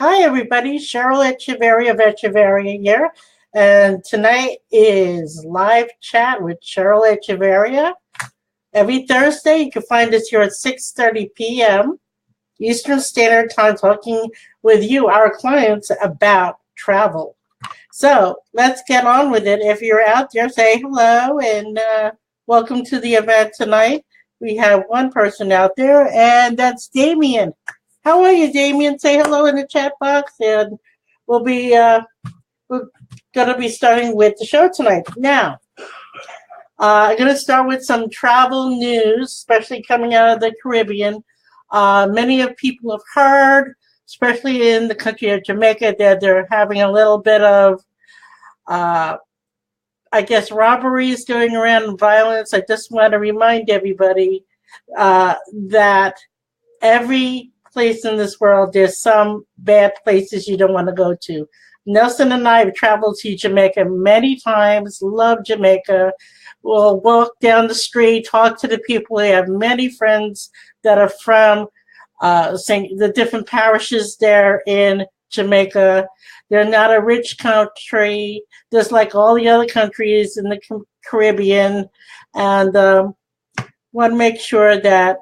Hi, everybody. Cheryl Echevarria of Echevarria here. And tonight is live chat with Cheryl Echevarria. Every Thursday, you can find us here at 6:30 p.m. Eastern Standard Time talking with you, our clients, about travel. So let's get on with it. If you're out there, say hello and welcome to the event tonight. We have one person out there, and that's Damien. How are you, Damien? Say hello in the chat box, and we'll be we're going to be starting with the show tonight. Now, I'm going to start with some travel news, especially coming out of the Caribbean. Many of people have heard, especially in the country of Jamaica, that they're having a little bit of, I guess, robberies going around and violence. I just want to remind everybody that every place in this world, there's some bad places you don't want to go to. Nelson and I have traveled to Jamaica many times, love Jamaica. We'll walk down the street, talk to the people. We have many friends that are from the different parishes there in Jamaica. They're not a rich country, just like all the other countries in the Caribbean. And want to make sure that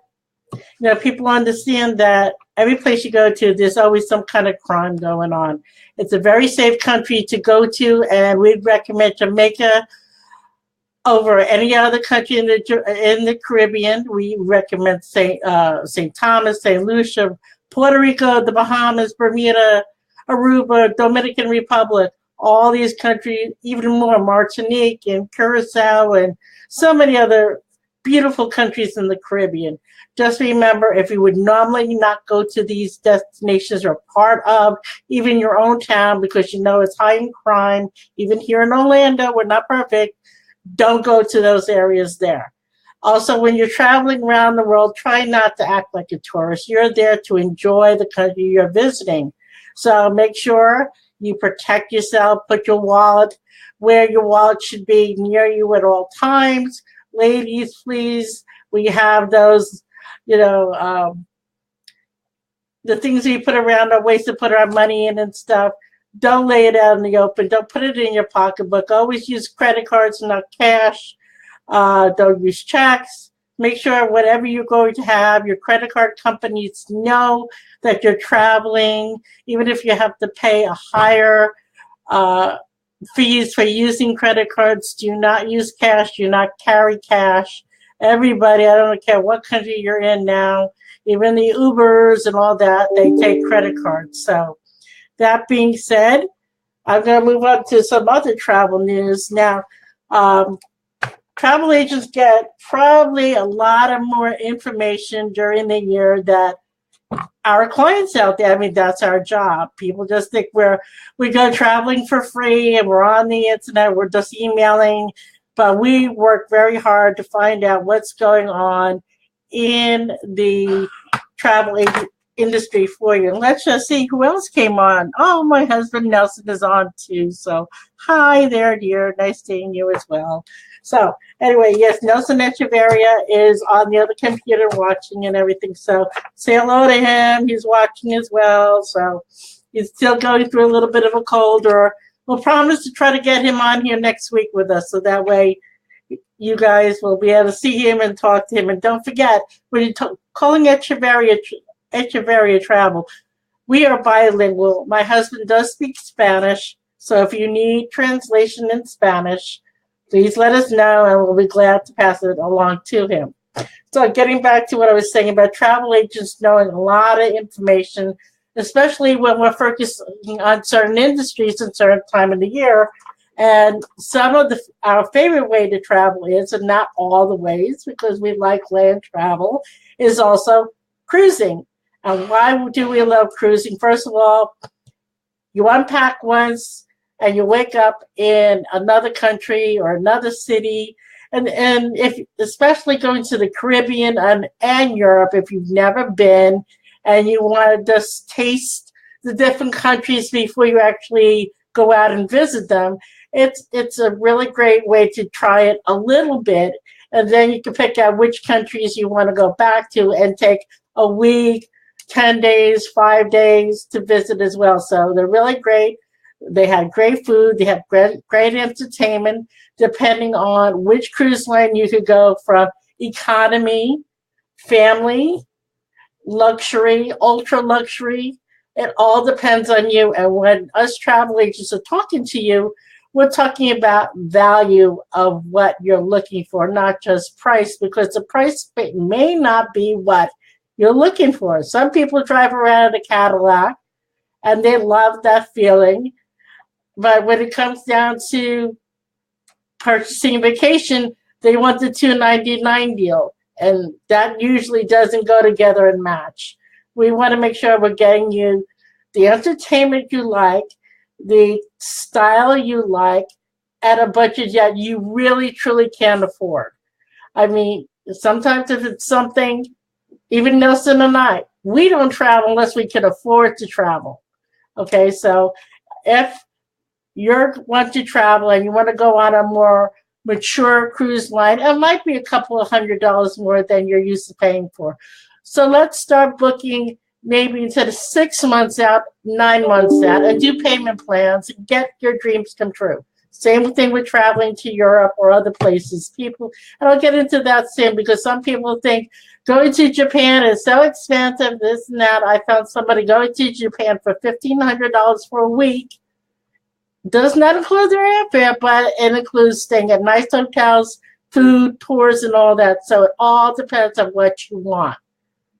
people understand that every place you go to, there's always some kind of crime going on. It's a very safe country to go to, and we'd recommend Jamaica over any other country in the Caribbean. We recommend St. Thomas, St. Lucia, Puerto Rico, the Bahamas, Bermuda, Aruba, Dominican Republic, all these countries, even more, Martinique and Curacao, and so many other beautiful countries in the Caribbean. Just remember, if you would normally not go to these destinations or part of even your own town because it's high in crime, even here in Orlando, we're not perfect, don't go to those areas there. Also, when you're traveling around the world, try not to act like a tourist. You're there to enjoy the country you're visiting. So make sure you protect yourself, put your wallet where your wallet should be near you at all times. Ladies, please, we have those, the things we put around our waist to put our money in and stuff. Don't lay it out in the open. Don't put it in your pocketbook. Always use credit cards, not cash. Don't use checks. Make sure whatever you're going to have, your credit card companies know that you're traveling, even if you have to pay a higher fees for using credit cards. Do not use cash. Do not carry cash. Everybody, I don't care what country you're in now, even the Ubers and all that, they take credit cards. So that being said, I'm going to move on to some other travel news. Now, travel agents get probably a lot of more information during the year that our clients out there. I mean, that's our job. People just think we go traveling for free and we're on the internet, we're just emailing, but we work very hard to find out what's going on in the travel agent industry for you. And let's just see who else came on. Oh, my husband Nelson is on too. So hi there, dear. Nice seeing you as well. So anyway, yes, Nelson Echevarria is on the other computer watching and everything. So say hello to him. He's watching as well. So he's still going through a little bit of a cold, or we'll promise to try to get him on here next week with us. So that way you guys will be able to see him and talk to him. And don't forget, when you're calling Echevarria Travel, we are bilingual. My husband does speak Spanish. So if you need translation in Spanish, please let us know, and we'll be glad to pass it along to him. So getting back to what I was saying about travel agents knowing a lot of information, especially when we're focusing on certain industries and certain time of the year. And some of our favorite way to travel is, and not all the ways because we like land travel, is also cruising. And why do we love cruising? First of all, you unpack once, and you wake up in another country or another city. And if, especially going to the Caribbean and Europe, if you've never been and you want to just taste the different countries before you actually go out and visit them, it's a really great way to try it a little bit. And then you can pick out which countries you want to go back to and take a week, 10 days, 5 days to visit as well. So they're really great. They have great food. They have great entertainment. Depending on which cruise line, you could go from economy, family, luxury, ultra luxury. It all depends on you. And when us travel agents are talking to you, we're talking about value of what you're looking for, not just price, because the price may not be what you're looking for. Some people drive around in a Cadillac and they love that feeling. But when it comes down to purchasing a vacation, they want the $299 deal. And that usually doesn't go together and match. We want to make sure we're getting you the entertainment you like, the style you like, at a budget that you really, truly can afford. I mean, sometimes if it's something, even Nelson and I, we don't travel unless we can afford to travel. Okay, so if you want to travel and you want to go on a more mature cruise line, it might be a couple of $100 more than you're used to paying for. So let's start booking maybe instead of 6 months out, 9 months out, and do payment plans and get your dreams come true. Same thing with traveling to Europe or other places. People, and I'll get into that soon, because some people think going to Japan is so expensive, this and that. I found somebody going to Japan for $1,500 for a week. Does not include their airfare, but it includes staying at nice hotels, food, tours, and all that. So it all depends on what you want.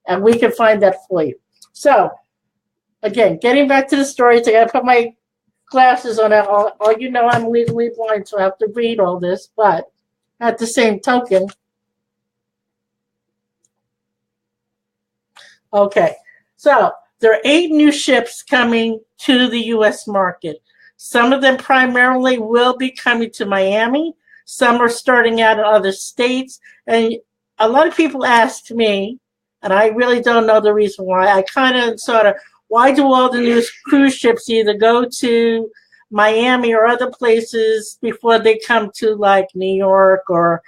And we can find that for you. So, again, getting back to the stories, I got to put my glasses on. All you know, I'm legally blind, so I have to read all this. But at the same token, okay. So there are 8 new ships coming to the U.S. market. Some of them primarily will be coming to Miami. Some are starting out in other states. And a lot of people ask me, and I really don't know the reason why. I kind of sort of, why do all the new cruise ships either go to Miami or other places before they come to like New York, or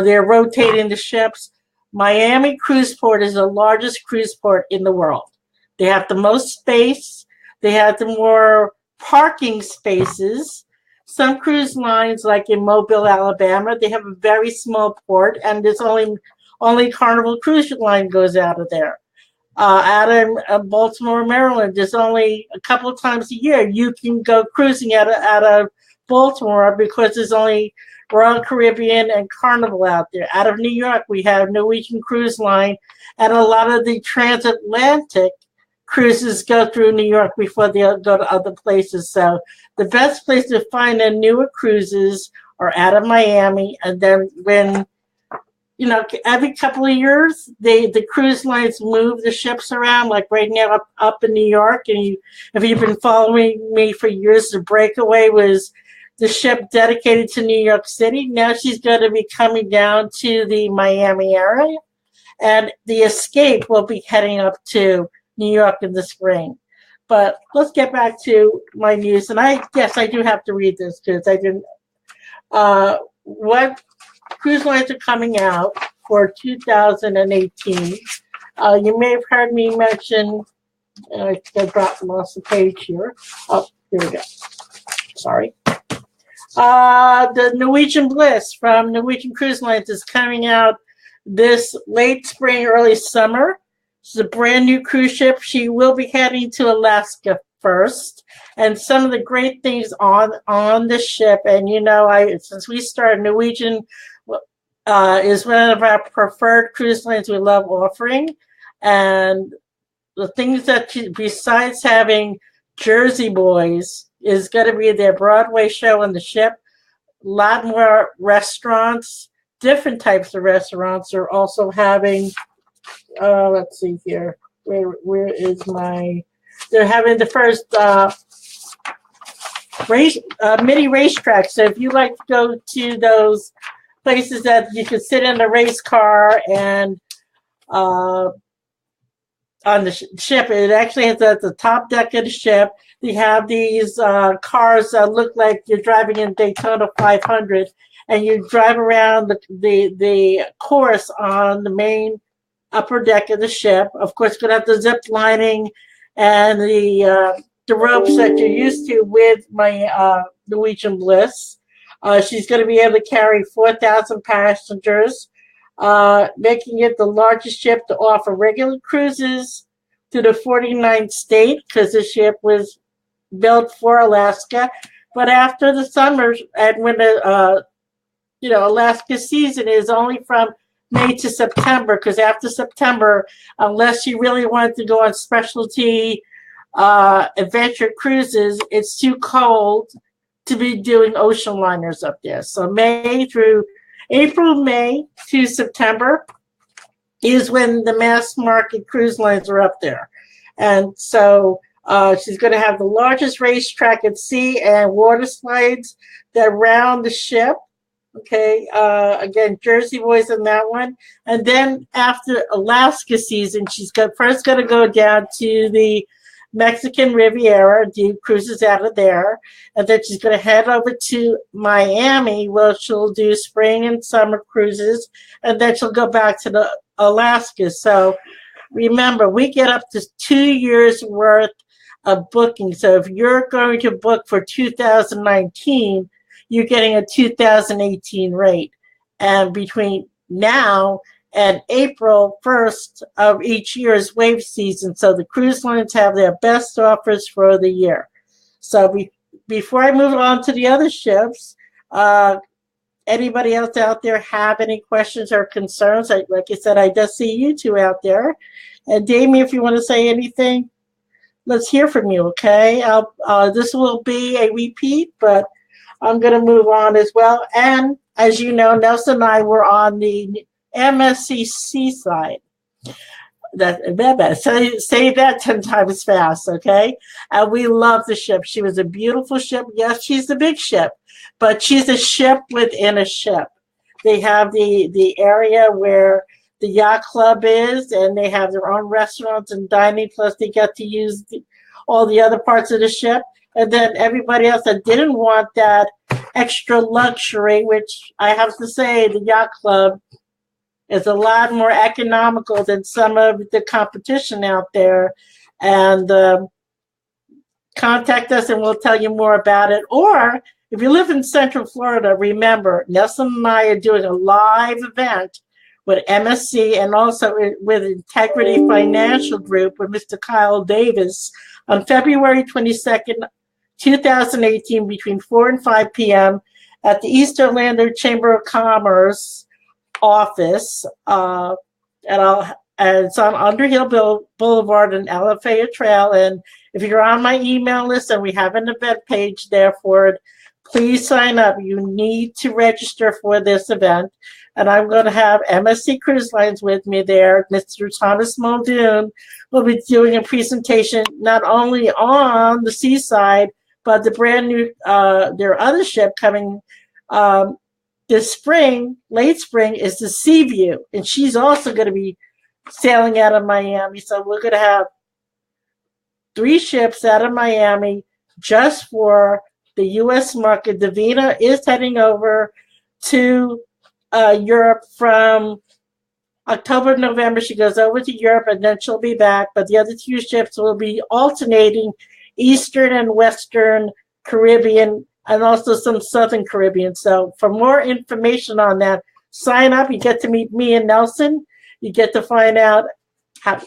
they're rotating the ships? Miami Cruise Port is the largest cruise port in the world. They have the most space. They have the more parking spaces. Some cruise lines, like in Mobile, Alabama, they have a very small port, and there's only Carnival Cruise Line goes out of there. Out of Baltimore, Maryland, there's only a couple of times a year you can go cruising out of Baltimore, because there's only Royal Caribbean and Carnival out there. Out of New York, we have Norwegian Cruise Line, and a lot of the transatlantic cruises go through New York before they go to other places. So the best place to find the newer cruises are out of Miami. And then when, every couple of years, the cruise lines move the ships around. Like right now up in New York, and if you've been following me for years, the Breakaway was the ship dedicated to New York City. Now she's going to be coming down to the Miami area, and the Escape will be heading up to New York in the spring. But let's get back to my news. And I do have to read this, because I didn't. What cruise lines are coming out for 2018? You may have heard me mention. I lost the page here. Oh, here we go. Sorry. The Norwegian Bliss from Norwegian Cruise Lines is coming out this late spring, early summer. It's a brand new cruise ship. She will be heading to Alaska first. And some of the great things on the ship, and since we started, Norwegian is one of our preferred cruise lines we love offering. And the things that besides having Jersey Boys, is going to be their Broadway show on the ship. A lot more restaurants, different types of restaurants. Are also having, let's see here, where is my, they're having the first mini racetrack. So if you like to go to those places that you can sit in a race car and on the ship, it actually has at the top deck of the ship. They have these cars that look like you're driving in Daytona 500, and you drive around the course on the main upper deck of the ship. Of course, going to have the zip lining and the ropes that you're used to with my Norwegian Bliss. She's going to be able to carry 4,000 passengers, making it the largest ship to offer regular cruises to the 49th state, because the ship was built for Alaska. But after the summer, and when the Alaska season is only from May to September, because after September, unless you really want to go on specialty adventure cruises, it's too cold to be doing ocean liners up there. So April, May to September is when the mass market cruise lines are up there. And so she's going to have the largest racetrack at sea and water slides that round the ship. Okay, again, Jersey Boys on that one. And then after Alaska season, she's first going to go down to the Mexican Riviera, do cruises out of there. And then she's going to head over to Miami, where she'll do spring and summer cruises. And then she'll go back to the Alaska. So remember, we get up to 2 years worth of booking. So if you're going to book for 2019, you're getting a 2018 rate. And between now and April 1st of each year is wave season. So the cruise lines have their best offers for the year. So before I move on to the other ships, anybody else out there have any questions or concerns? Like I said, I just see you two out there. And Damien, if you want to say anything, let's hear from you, okay? This will be a repeat, but I'm going to move on as well. And as you know, Nelson and I were on the MSC side. Say that 10 times fast, okay? And we love the ship. She was a beautiful ship. Yes, she's a big ship, but she's a ship within a ship. They have the area where the yacht club is, and they have their own restaurants and dining, plus they get to use all the other parts of the ship. And then everybody else that didn't want that extra luxury, which I have to say, the yacht club is a lot more economical than some of the competition out there. And contact us and we'll tell you more about it. Or if you live in Central Florida, remember, Nelson and I are doing a live event with MSC and also with Integrity Financial Group with Mr. Kyle Davis on February 22nd, 2018, between 4 and 5 p.m. at the East Orlando Chamber of Commerce office. And it's on Underhill Boulevard and Echevarria Trail. And if you're on my email list, and we have an event page there for it, please sign up. You need to register for this event. And I'm going to have MSC Cruise Lines with me there. Mr. Thomas Muldoon will be doing a presentation not only on the seaside, but the brand new, their other ship coming this spring, late spring, is the Seaview. And she's also going to be sailing out of Miami. So we're going to have 3 ships out of Miami just for the U.S. market. Davina is heading over to Europe from October, November. She goes over to Europe and then she'll be back. But the other 2 ships will be alternating Eastern and Western Caribbean and also some Southern Caribbean. So for more information on that, sign up. You get to meet me and Nelson. You get to find out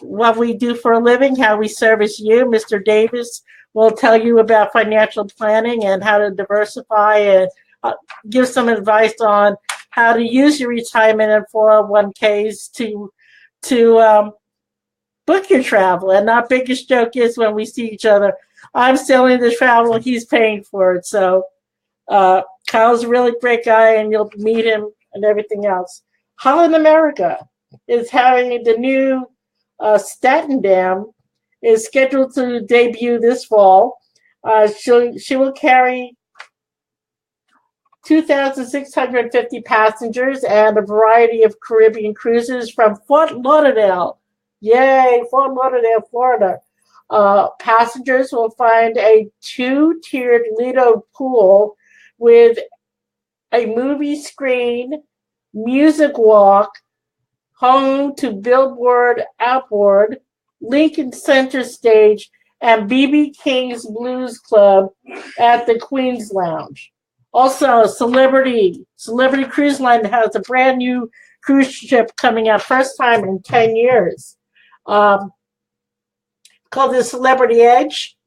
what we do for a living, how we service you. Mr. Davis will tell you about financial planning and how to diversify and give some advice on how to use your retirement and 401ks to book your travel. And our biggest joke is when we see each other, I'm selling the travel, he's paying for it. So Kyle's a really great guy, and you'll meet him and everything else. Holland America is having the new Staten Dam is scheduled to debut this fall. She will carry 2,650 passengers and a variety of Caribbean cruises from Fort Lauderdale. Yay, Fort Lauderdale, Florida. Passengers will find a 2-tiered Lido pool with a movie screen, music walk, home to Billboard Outboard, Lincoln Center Stage, and B.B. King's Blues Club at the Queen's Lounge. Also, Celebrity Cruise Line has a brand new cruise ship coming out, first time in 10 years, called the Celebrity Edge.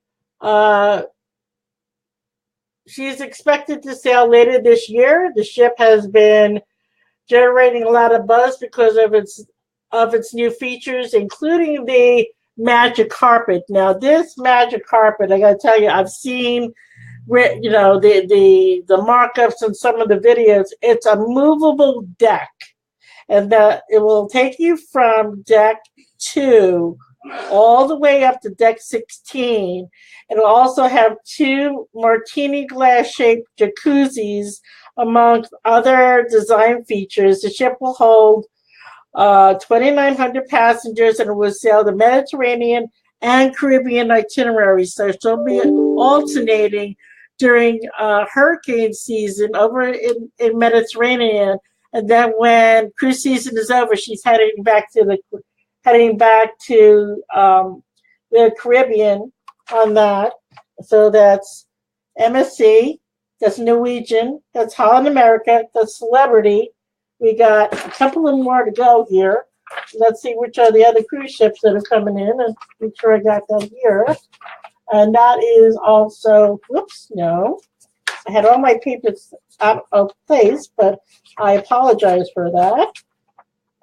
She's expected to sail later this year. The ship has been generating a lot of buzz because of its new features, including the magic carpet. Now, this magic carpet, I gotta tell you, I've seen, the markups and some of the videos. It's a movable deck, and that it will take you from deck 2 all the way up to deck 16. It'll also have 2 martini glass shaped jacuzzis, amongst other design features. The ship will hold 2,900 passengers, and it will sail the Mediterranean and Caribbean itineraries. So she'll be alternating during hurricane season over in Mediterranean, and then when cruise season is over, she's heading back to the Caribbean on that. So that's MSC, that's Norwegian, that's Holland America, that's Celebrity. We got a couple of more to go here. Let's see which are the other cruise ships that are coming in, and make sure I got that here. And that is also, whoops, no. I had all my papers out of place, but I apologize for that.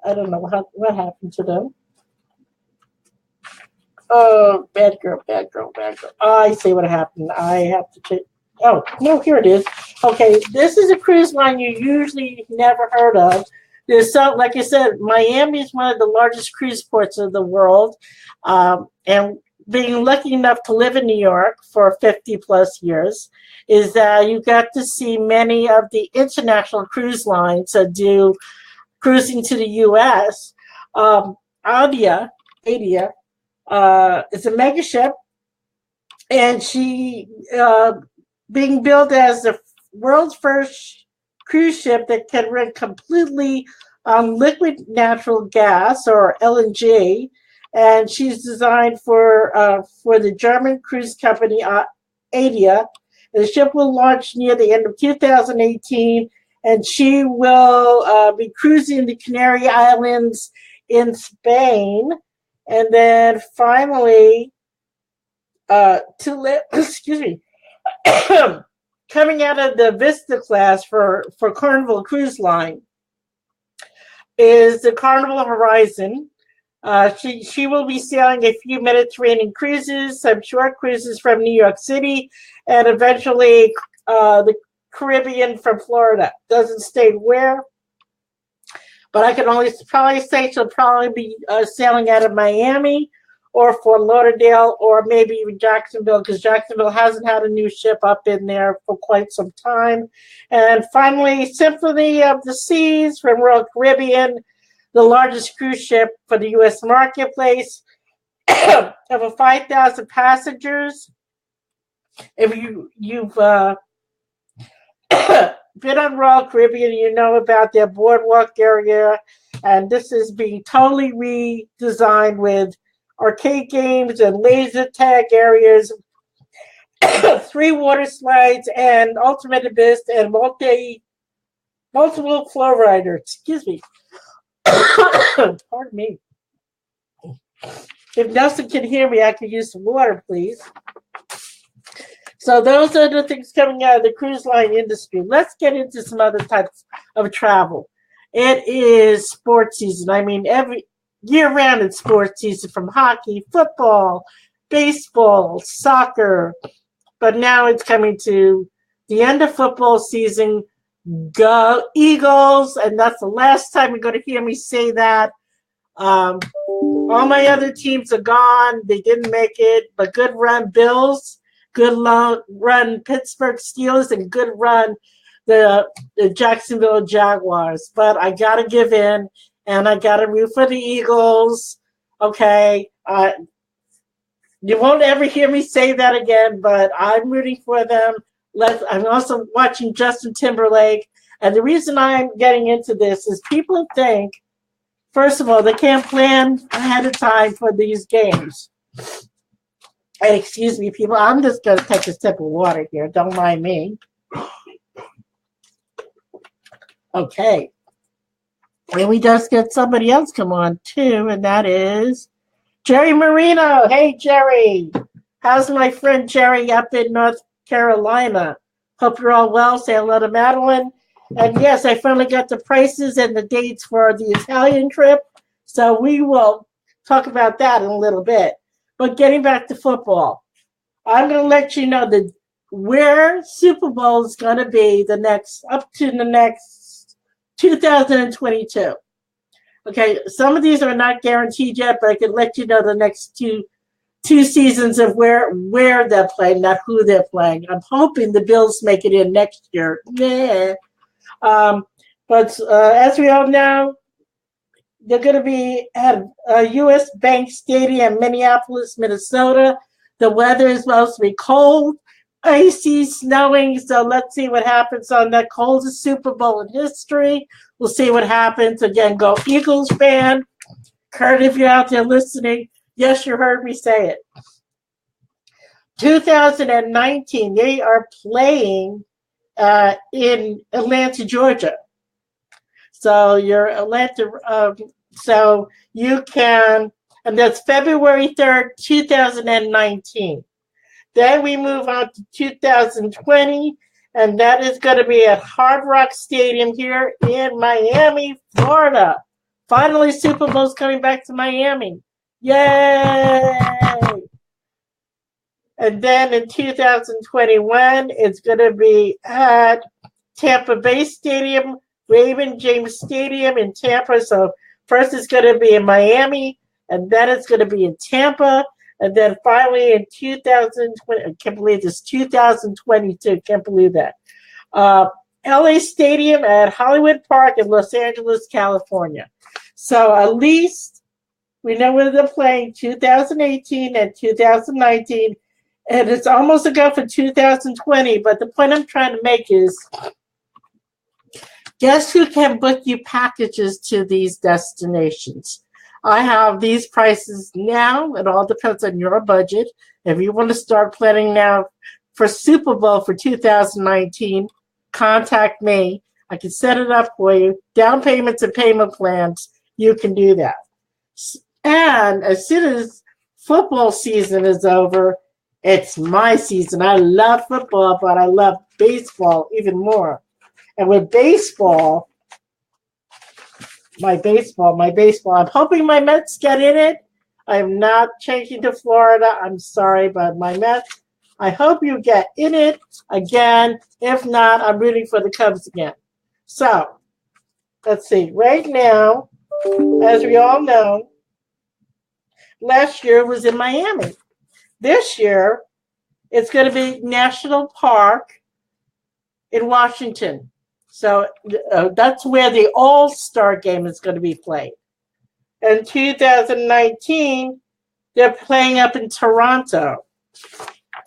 I don't know what happened to them. Oh, bad girl. Oh, I see what happened. I have to check. Oh, no, here it is. Okay, this is a cruise line you usually never heard of. There's like I said, Miami is one of the largest cruise ports of the world. And being lucky enough to live in New York for 50 plus years, is that you got to see many of the international cruise lines that do cruising to the U.S. Adia is a mega ship, and she being built as the world's first cruise ship that can run completely on liquid natural gas, or LNG, and she's designed for the German cruise company Adia. The ship will launch near the end of 2018, and she will be cruising the Canary Islands in Spain. And then finally, excuse me, coming out of the Vista class for Carnival Cruise Line is the Carnival Horizon. She will be sailing a few Mediterranean cruises, some short cruises from New York City, and eventually the Caribbean from Florida. Doesn't state where, but I can only probably say she'll probably be sailing out of Miami or Fort Lauderdale, or maybe even Jacksonville, because Jacksonville hasn't had a new ship up in there for quite some time. And finally, Symphony of the Seas from Royal Caribbean, the largest cruise ship for the U.S. marketplace, over 5,000 passengers. If you've been on Royal Caribbean, you know about their boardwalk area, and this is being totally redesigned with arcade games and laser tag areas, 3 water slides, and ultimate abyss, and multiple flow riders. Excuse me. Pardon me. If Nelson can hear me, I can use some water, please. So those are the things coming out of the cruise line industry. Let's get into some other types of travel. It is sports season. I mean, every year-round it's sports season, from hockey, football, baseball, soccer. But now it's coming to the end of football season. Go Eagles! And that's the last time you're going to hear me say that. All my other teams are gone. They didn't make it. But good run, Bills. Good run, Pittsburgh Steelers, and good run, the Jacksonville Jaguars. But I got to give in, and I got to root for the Eagles. Okay. You won't ever hear me say that again, but I'm rooting for them. I'm also watching Justin Timberlake. And the reason I'm getting into this is people think First of all, they can't plan ahead of time for these games. And excuse me, people, I'm just going to take a sip of water here. Don't mind me. Okay. And we just get somebody else come on too, and that is Jerry Marino. Hey, Jerry. How's my friend Jerry up in North Carolina? Hope you're all well. Say hello to Madeline. And yes, I finally got the prices and the dates for the Italian trip. So we will talk about that in a little bit. But getting back to football, I'm going to let you know that where Super Bowl is going to be up to the next 2022. Okay, some of these are not guaranteed yet, but I can let you know the next two seasons of where they're playing, not who they're playing. I'm hoping the Bills make it in next year. Yeah. But as we all know, they're going to be at U.S. Bank Stadium, Minneapolis, Minnesota. The weather is supposed to be cold, icy, snowing. So let's see what happens on that coldest Super Bowl in history. We'll see what happens. Again, go Eagles fan. Kurt, if you're out there listening, yes, you heard me say it. 2019, they are playing in Atlanta, Georgia. So you're Atlanta, so you can, and that's February 3rd, 2019. Then we move on to 2020, and that is going to be at Hard Rock Stadium here in Miami, Florida. Finally, Super Bowl's coming back to Miami. Yay! And then in 2021, it's going to be at Tampa Bay Stadium, Raymond James Stadium in Tampa. So first it's going to be in Miami, and then it's going to be in Tampa, and then finally in 2020, I can't believe this, 2022, can't believe that. LA Stadium at Hollywood Park in Los Angeles, California. So at least we know where they're playing 2018 and 2019, and it's almost a go for 2020, but the point I'm trying to make is, guess who can book you packages to these destinations? I have these prices now. It all depends on your budget. If you want to start planning now for Super Bowl for 2019, contact me. I can set it up for you. Down payments and payment plans, you can do that. And as soon as football season is over, it's my season. I love football, but I love baseball even more. And with baseball, my baseball, I'm hoping my Mets get in it. I'm not changing to Florida. I'm sorry, but my Mets, I hope you get in it again. If not, I'm rooting for the Cubs again. So, let's see. Right now, as we all know, last year was in Miami. This year, it's going to be National Park in Washington. So that's where the All-Star game is going to be played. In 2019, they're playing up in Toronto.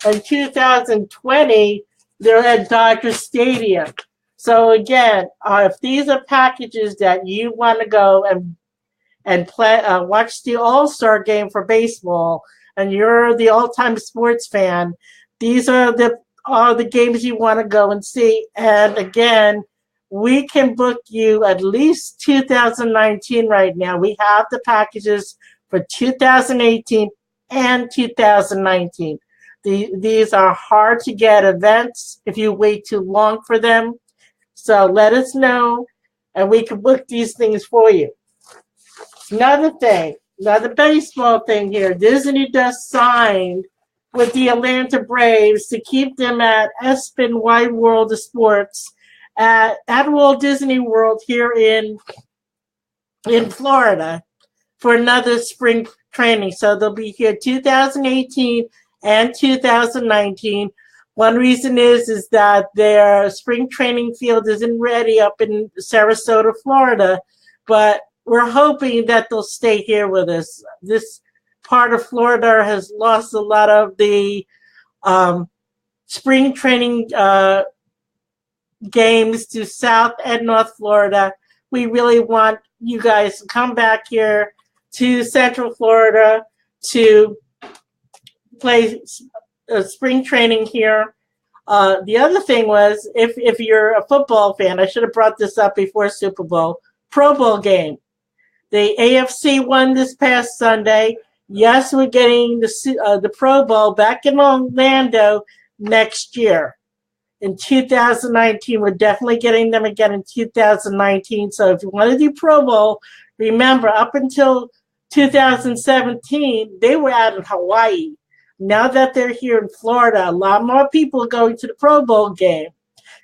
In 2020, they're at Dodger Stadium. So again, if these are packages that you want to go and play, watch the All-Star game for baseball, and you're the all-time sports fan, these are the games you want to go and see. And again, we can book you at least 2019 right now. We have the packages for 2018 and 2019. These are hard to get events if you wait too long for them. So let us know, and we can book these things for you. Another baseball thing here. Disney just signed with the Atlanta Braves to keep them at ESPN Wide World of Sports at Walt Disney World here in Florida for another spring training. So they'll be here 2018 and 2019. One reason is that their spring training field isn't ready up in Sarasota, Florida, but we're hoping that they'll stay here with us. This part of Florida has lost a lot of the spring training games to South and North Florida, we really want you guys to come back here to Central Florida to play spring training here. The other thing was, if you're a football fan, I should have brought this up before Super Bowl, Pro Bowl game. The AFC won this past Sunday. Yes, we're getting the Pro Bowl back in Orlando next year. In 2019, we're definitely getting them again in 2019. So if you want to do Pro Bowl, remember, up until 2017, they were out in Hawaii. Now that they're here in Florida, a lot more people are going to the Pro Bowl game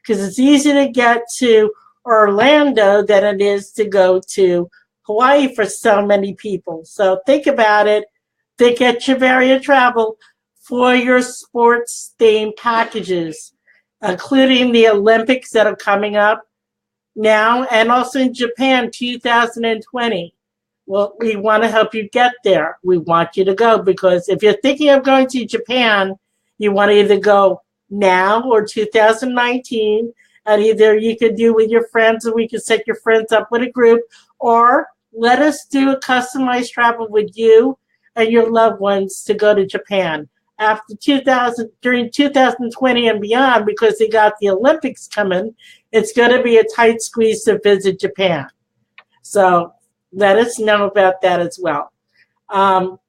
because it's easier to get to Orlando than it is to go to Hawaii for so many people. So think about it. Think Echevarria Travel for your sports themed packages, including the Olympics that are coming up now and also in Japan 2020. Well, we want to help you get there. We want you to go because if you're thinking of going to Japan, you want to either go now or 2019, and either you could do with your friends or we could set your friends up with a group, or let us do a customized travel with you and your loved ones to go to Japan after during 2020 and beyond, because they got the Olympics coming. It's going to be a tight squeeze to visit Japan. So let us know about that as well.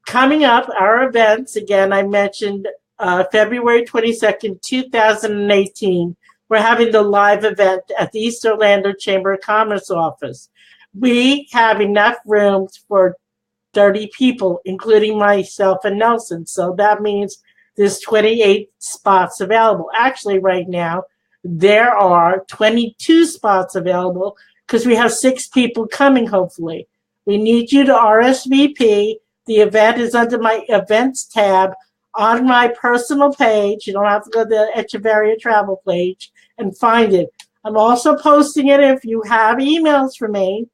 Coming up, our events, again, I mentioned February 22nd, 2018, we're having the live event at the East Orlando Chamber of Commerce office. We have enough rooms for 30 people, including myself and Nelson. So that means there's 28 spots available. Actually, right now, there are 22 spots available because we have 6 people coming, hopefully. We need you to RSVP. The event is under my events tab on my personal page. You don't have to go to the Echevarria Travel page and find it. I'm also posting it. If you have emails from me,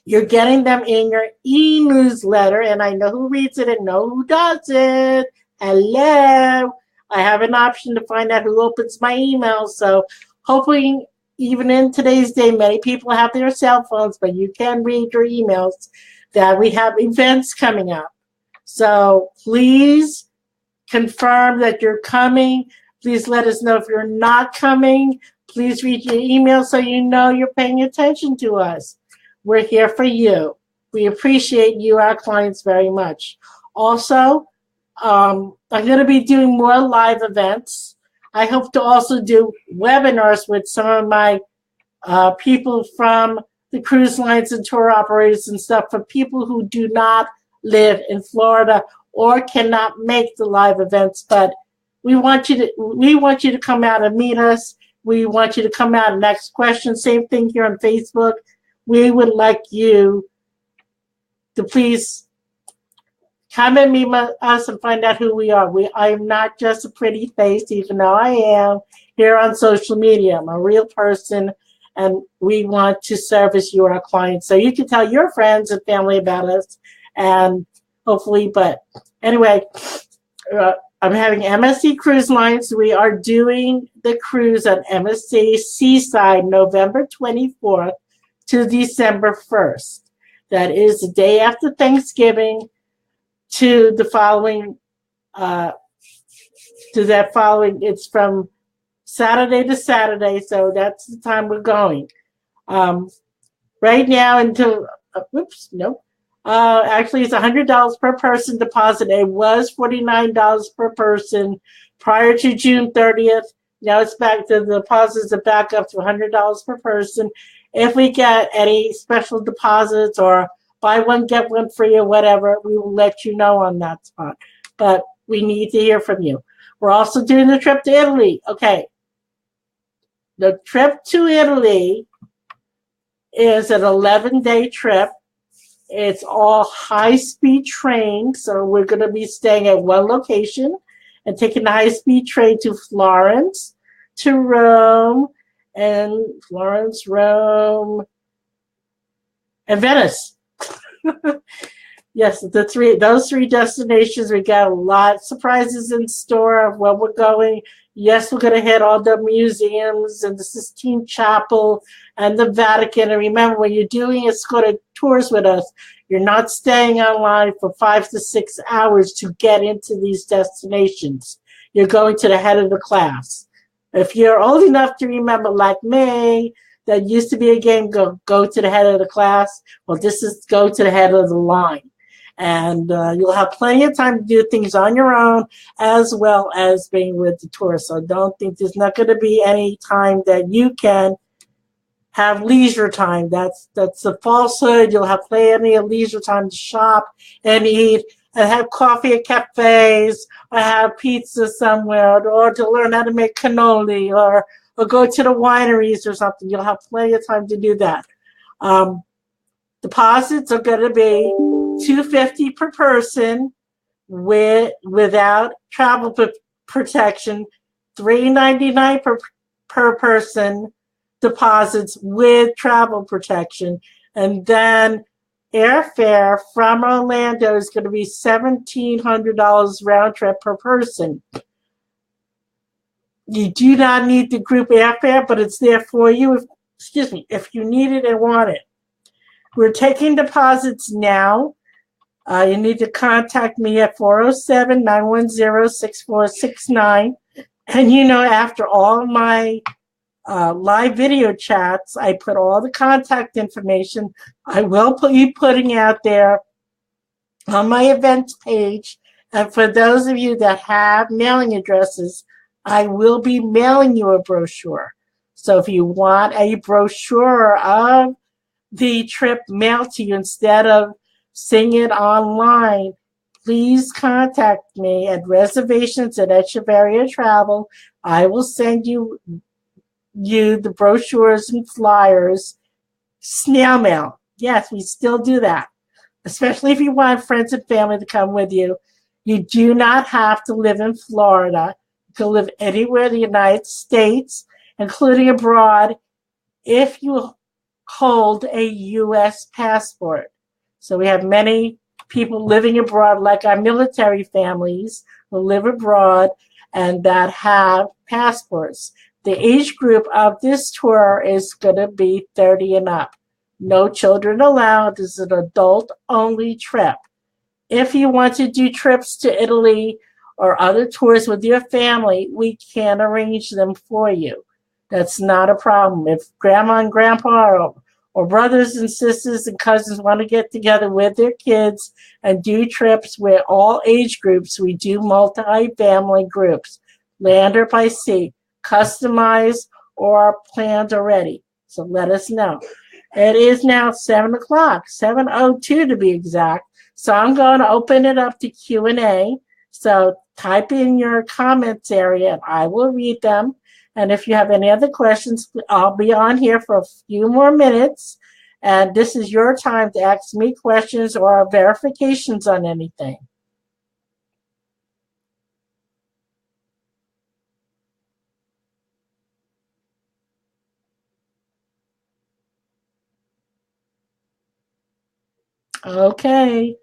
you're getting them in your e-newsletter, and I know who reads it and know who doesn't. Hello. I have an option to find out who opens my email. So hopefully, even in today's day, many people have their cell phones, but you can read your emails, that we have events coming up. So please confirm that you're coming. Please let us know if you're not coming. Please read your email so you know you're paying attention to us. We're here for you. We appreciate you, our clients, very much. Also, I'm going to be doing more live events. I hope to also do webinars with some of my people from the cruise lines and tour operators and stuff, for people who do not live in Florida or cannot make the live events. But we want you to come out and meet us. We want you to come out and ask questions. Same thing here on Facebook. We would like you to please come and meet us and find out who we are. I'm not just a pretty face, even though I am here on social media. I'm a real person, and we want to service you, our clients. So you can tell your friends and family about us, and hopefully, but anyway, I'm having MSC Cruise Lines. We are doing the cruise on MSC Seaside November 24th to December 1st. That is the day after Thanksgiving to the following, it's from Saturday to Saturday, so that's the time we're going. Right now until, actually it's $100 per person deposit. It was $49 per person prior to June 30th. Now it's back to the deposits are back up to $100 per person. If we get any special deposits or buy one, get one free or whatever, we will let you know on that spot. But we need to hear from you. We're also doing the trip to Italy. Okay. The trip to Italy is an 11-day trip. It's all high-speed train. So we're going to be staying at one location and taking the high-speed train to Florence, to Rome, and Florence, Rome, and Venice. Yes, those three destinations. We got a lot of surprises in store of where we're going. Yes, we're going to hit all the museums and the Sistine Chapel and the Vatican. And remember, when you're doing escorted tours with us, you're not staying online for 5 to 6 hours to get into these destinations. You're going to the head of the class. If you're old enough to remember, like me, that used to be a game, go to the head of the class. Well, this is go to the head of the line. And you'll have plenty of time to do things on your own as well as being with the tourists. So don't think there's not going to be any time that you can have leisure time. That's a falsehood. You'll have plenty of leisure time to shop and eat and have coffee at cafes or have pizza somewhere or to learn how to make cannoli or go to the wineries or something. You'll have plenty of time to do that. Deposits are going to be $250 per person without travel protection, $399 per person deposits with travel protection, and then airfare from Orlando is going to be $1,700 round trip per person. You do not need the group airfare, but it's there for you. If you need it and want it. We're taking deposits now. You need to contact me at 407-910-6469. And after all my live video chats, I put all the contact information. I will be putting out there on my events page. And for those of you that have mailing addresses, I will be mailing you a brochure. So if you want a brochure of the trip mailed to you instead of seeing it online, please contact me at reservations at Echevarria Travel. I will send you the brochures and flyers snail mail. Yes, we still do that, especially if you want friends and family to come with you. You do not have to live in Florida. You can live anywhere in the United States, including abroad, if you hold a U.S. passport. So we have many people living abroad, like our military families who live abroad and that have passports. The age group of this tour is going to be 30 and up. No children allowed. This is an adult-only trip. If you want to do trips to Italy or other tours with your family, we can arrange them for you. That's not a problem. If grandma and grandpa or brothers and sisters and cousins want to get together with their kids and do trips with all age groups, we do multi-family groups, land or by sea, customized or planned already. So let us know. It is now 7 o'clock, 7:02 to be exact. So I'm going to open it up to Q&A. So type in your comments area and I will read them. And if you have any other questions, I'll be on here for a few more minutes. And this is your time to ask me questions or verifications on anything. Okay.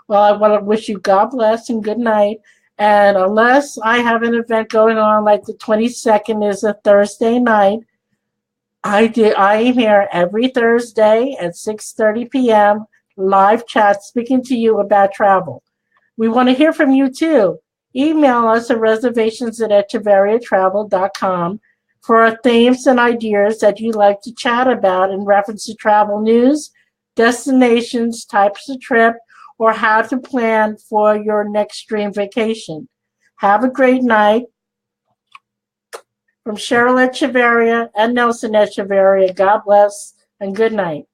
Well, I want to wish you God bless and good night. And unless I have an event going on, like the 22nd is a Thursday night, I am here every Thursday at 6:30 p.m. live chat speaking to you about travel. We want to hear from you too. Email us at reservations@echevarriatravel.com for themes and ideas that you'd like to chat about in reference to travel news, destinations, types of trip, or how to plan for your next dream vacation. Have a great night. From Cheryl Echevarria and Nelson Echevarria, God bless and good night.